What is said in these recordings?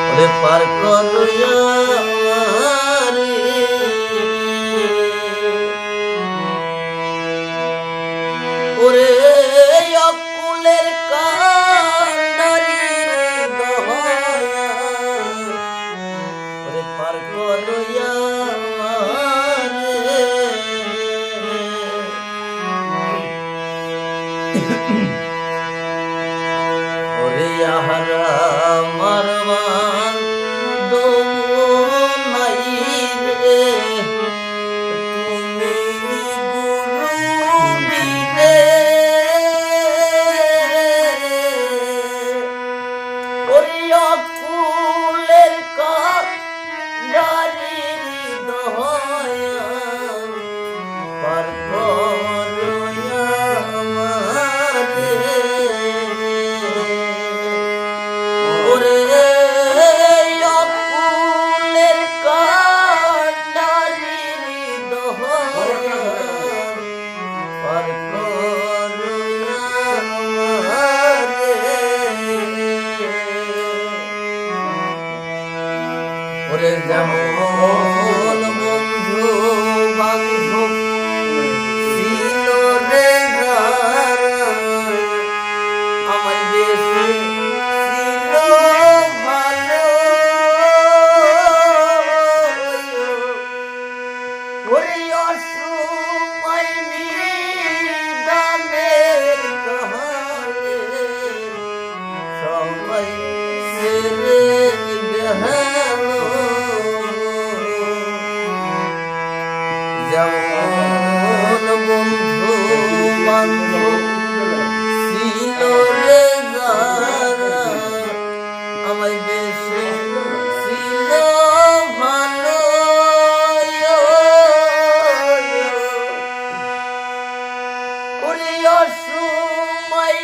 ওরে পার করিয়া ওরে অকুলের কান্ডারি দহয়া ওরে পার করিয়া ওরে আহারা মারমান দোনাই রে তুমি গুরু বিনে ওরে অকুলের কান্ডারি দহয়া পার করিয়া ওরে যেমন বন্ধু বান্ধব ছিল রে আমার দেশে ছিল ভালো ওরে অসময় নিদানের কাহারে সবাই ছেড়ে গেল যেমন বন্ধু বান্ধব ছিল রে যারা আমায় বেশি ছিল ভালো ওরে অসময়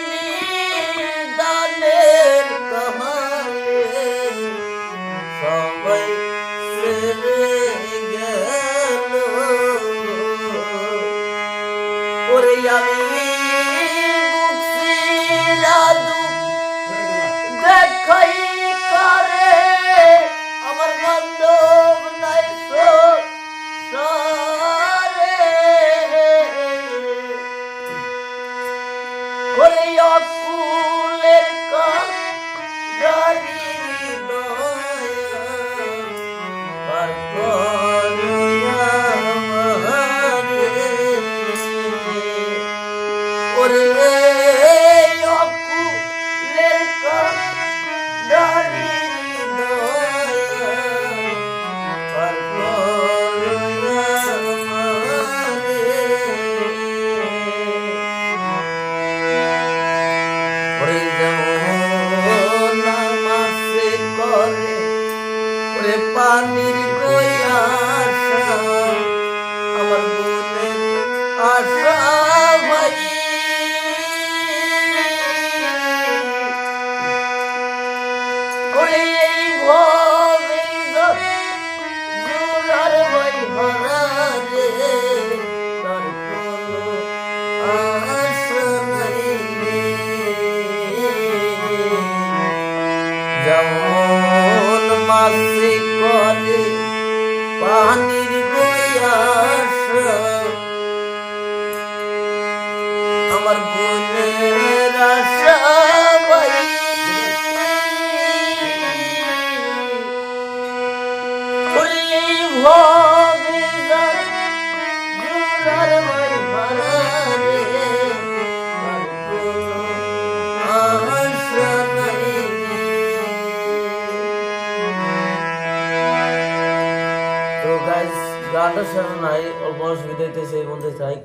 নিদানের কাহারে সবাই ছেড়ে গেল ওরে আমি বুকছিলাদু দেখাই করে আমার বান্ধব নাই সরে ওরে অকুলের কান্ডারি দয়া পার করিয়া ওরে অকুলের কান্ডারি দয়া পার করিয়া ওরে যেমন নামাজে করে ওরে পানির গয়াসা আমার মনের আশা ভাই ওরে এই ভবে জোরার ভাই ভরা রে তার কোনো আশা নাই রে যেমন মাসে করে পানির গয়াসা আমার বোনের আশা ভাই ওরে এই ভবে জোরার ভাই ভরা রে তার কোনো আশা নাই রে তো গাইস গানটা শোনা নাই অল্প অসুবিধা হইতেছে এই মধ্যে চাই